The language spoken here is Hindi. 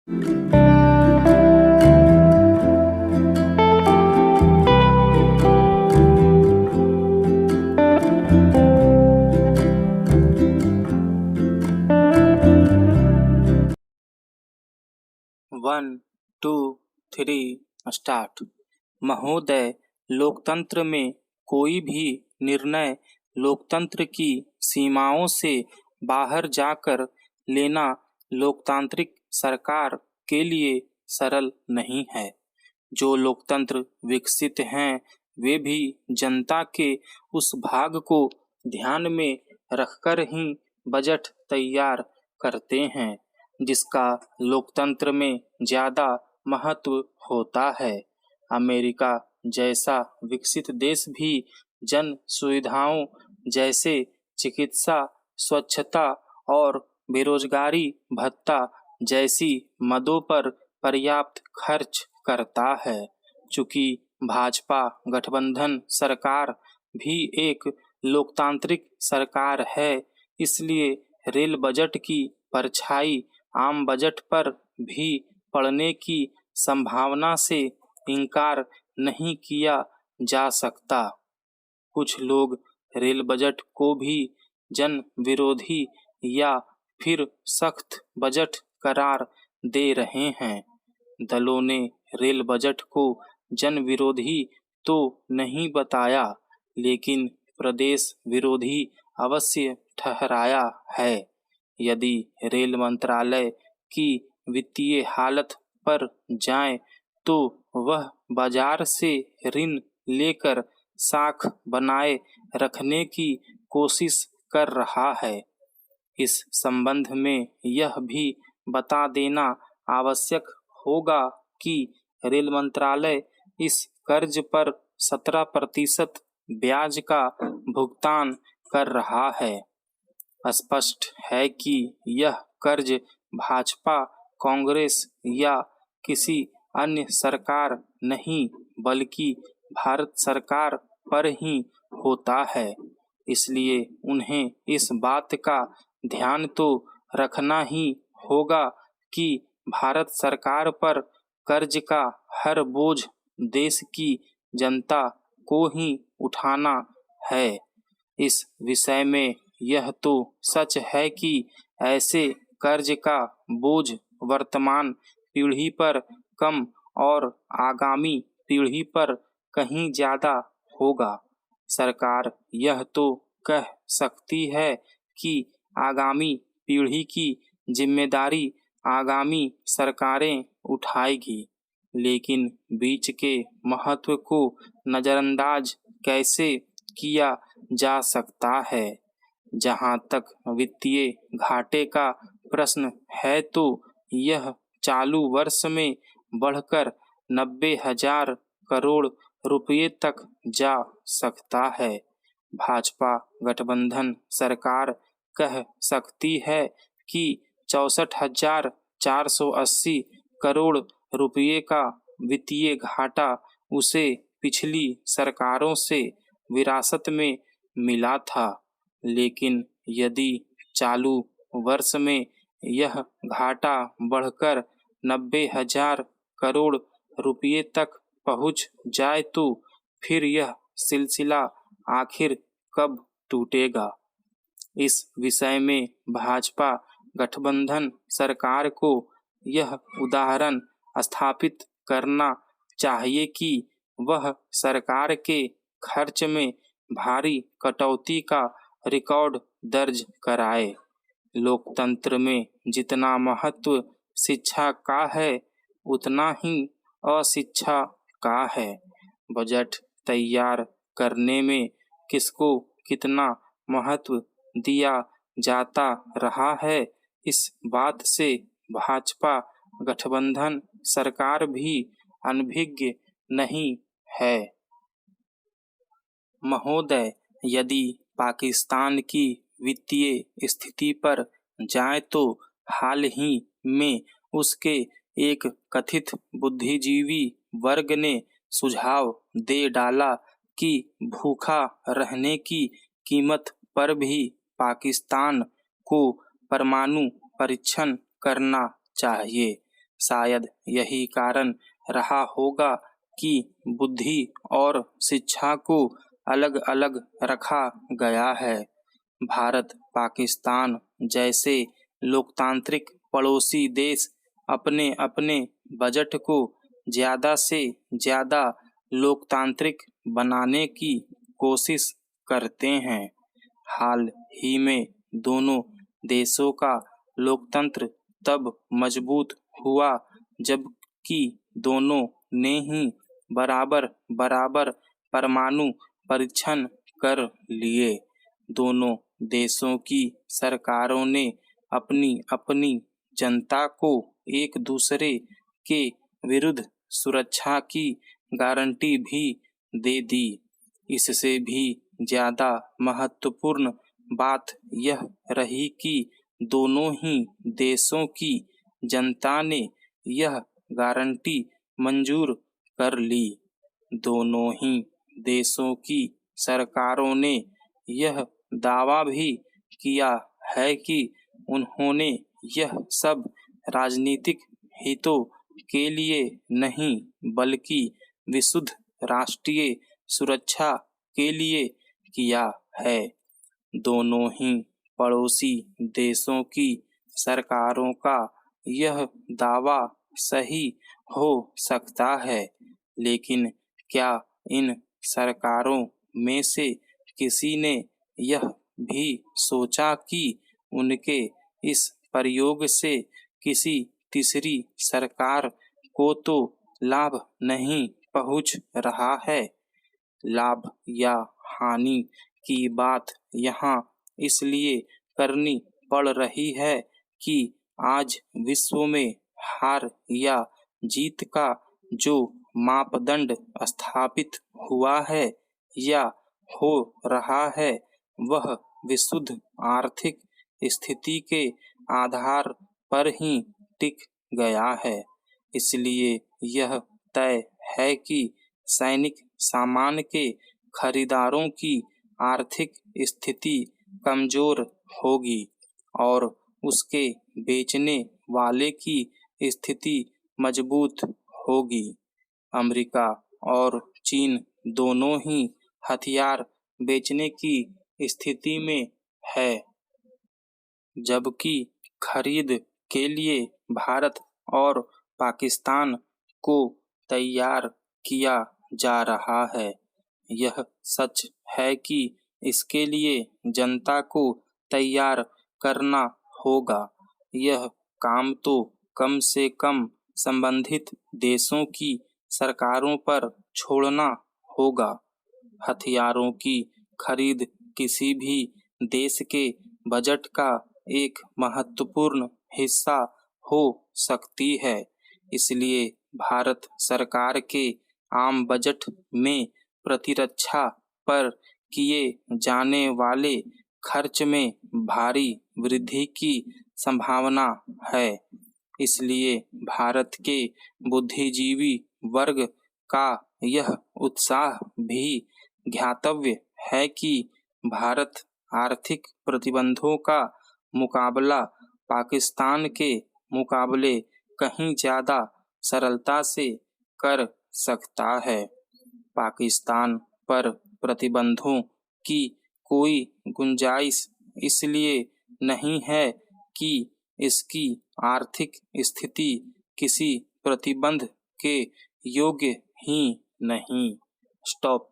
One two three start. महोदय, लोकतंत्र में कोई भी निर्णय लोकतंत्र की सीमाओं से बाहर जाकर लेना लोकतांत्रिक सरकार के लिए सरल नहीं है। जो लोकतंत्र विकसित हैं वे भी जनता के उस भाग को ध्यान में रखकर ही बजट तैयार करते हैं जिसका लोकतंत्र में ज़्यादा महत्व होता है। अमेरिका जैसा विकसित देश भी जन सुविधाओं जैसे चिकित्सा, स्वच्छता और बेरोजगारी भत्ता जैसी मदों पर पर्याप्त खर्च करता है। चूँकि भाजपा गठबंधन सरकार भी एक लोकतांत्रिक सरकार है, इसलिए रेल बजट की परछाई आम बजट पर भी पड़ने की संभावना से इनकार नहीं किया जा सकता। कुछ लोग रेल बजट को भी जन विरोधी या फिर सख्त बजट करार दे रहे हैं। दलों ने रेल बजट को जन विरोधी तो नहीं बताया, लेकिन प्रदेश विरोधी अवश्य ठहराया है। यदि रेल मंत्रालय की वित्तीय हालत पर जाएं तो वह बाजार से ऋण लेकर साख बनाए रखने की कोशिश कर रहा है। इस संबंध में यह भी बता देना आवश्यक होगा कि रेल मंत्रालय इस कर्ज पर 17% ब्याज का भुगतान कर रहा है। स्पष्ट है कि यह कर्ज भाजपा, कांग्रेस या किसी अन्य सरकार नहीं बल्कि भारत सरकार पर ही होता है। इसलिए उन्हें इस बात का ध्यान तो रखना ही होगा कि भारत सरकार पर कर्ज का हर बोझ देश की जनता को ही उठाना है। इस विषय में यह तो सच है कि ऐसे कर्ज का बोझ वर्तमान पीढ़ी पर कम और आगामी पीढ़ी पर कहीं ज़्यादा होगा। सरकार यह तो कह सकती है कि आगामी पीढ़ी की जिम्मेदारी आगामी सरकारें उठाएगी, लेकिन बीच के महत्व को नज़रअंदाज कैसे किया जा सकता है। जहां तक वित्तीय घाटे का प्रश्न है तो यह चालू वर्ष में बढ़कर 90,000 करोड़ रुपये तक जा सकता है। भाजपा गठबंधन सरकार कह सकती है कि 64,480 करोड़ रुपये का वित्तीय घाटा उसे पिछली सरकारों से विरासत में मिला था, लेकिन यदि चालू वर्ष में यह घाटा बढ़कर 90,000 करोड़ रुपये तक पहुंच जाए तो फिर यह सिलसिला आखिर कब टूटेगा। इस विषय में भाजपा गठबंधन सरकार को यह उदाहरण स्थापित करना चाहिए कि वह सरकार के खर्च में भारी कटौती का रिकॉर्ड दर्ज कराए। लोकतंत्र में जितना महत्व शिक्षा का है उतना ही अशिक्षा का है। बजट तैयार करने में किसको कितना महत्व दिया जाता रहा है, इस बात से भाजपा गठबंधन सरकार भी अनभिज्ञ नहीं है। महोदय, यदि पाकिस्तान की वित्तीय स्थिति पर जाएं तो हाल ही में उसके एक कथित बुद्धिजीवी वर्ग ने सुझाव दे डाला कि भूखा रहने की कीमत पर भी पाकिस्तान को परमाणु परीक्षण करना चाहिए। शायद यही कारण रहा होगा कि बुद्धि और शिक्षा को अलग अलग रखा गया है। भारत पाकिस्तान जैसे लोकतांत्रिक पड़ोसी देश अपने अपने बजट को ज्यादा से ज्यादा लोकतांत्रिक बनाने की कोशिश करते हैं। हाल ही में दोनों देशों का लोकतंत्र तब मजबूत हुआ जबकि दोनों ने ही बराबर बराबर परमाणु परीक्षण कर लिए। दोनों देशों की सरकारों ने अपनी अपनी जनता को एक दूसरे के विरुद्ध सुरक्षा की गारंटी भी दे दी। इससे भी ज्यादा महत्वपूर्ण बात यह रही कि दोनों ही देशों की जनता ने यह गारंटी मंजूर कर ली। दोनों ही देशों की सरकारों ने यह दावा भी किया है कि उन्होंने यह सब राजनीतिक हितों के लिए नहीं बल्कि विशुद्ध राष्ट्रीय सुरक्षा के लिए किया है। दोनों ही पड़ोसी देशों की सरकारों का यह दावा सही हो सकता है, लेकिन क्या इन सरकारों में से किसी ने यह भी सोचा कि उनके इस प्रयोग से किसी तीसरी सरकार को तो लाभ नहीं पहुंच रहा है? लाभ या हानि की बात यहाँ इसलिए करनी पड़ रही है कि आज विश्व में हार या जीत का जो मापदंड स्थापित हुआ है या हो रहा है वह विशुद्ध आर्थिक स्थिति के आधार पर ही टिक गया है। इसलिए यह तय है कि सैनिक सामान के खरीदारों की आर्थिक स्थिति कमजोर होगी और उसके बेचने वाले की स्थिति मजबूत होगी। अमेरिका और चीन दोनों ही हथियार बेचने की स्थिति में है, जबकि खरीद के लिए भारत और पाकिस्तान को तैयार किया जा रहा है। यह सच है कि इसके लिए जनता को तैयार करना होगा। यह काम तो कम से कम संबंधित देशों की सरकारों पर छोड़ना होगा। हथियारों की खरीद किसी भी देश के बजट का एक महत्वपूर्ण हिस्सा हो सकती है। इसलिए भारत सरकार के आम बजट में प्रतिरक्षा पर किए जाने वाले खर्च में भारी वृद्धि की संभावना है। इसलिए भारत के बुद्धिजीवी वर्ग का यह उत्साह भी ज्ञातव्य है कि भारत आर्थिक प्रतिबंधों का मुकाबला पाकिस्तान के मुकाबले कहीं ज्यादा सरलता से कर सकता है। पाकिस्तान पर प्रतिबंधों की कोई गुंजाइश इसलिए नहीं है कि इसकी आर्थिक स्थिति किसी प्रतिबंध के योग्य ही नहीं। स्टॉप।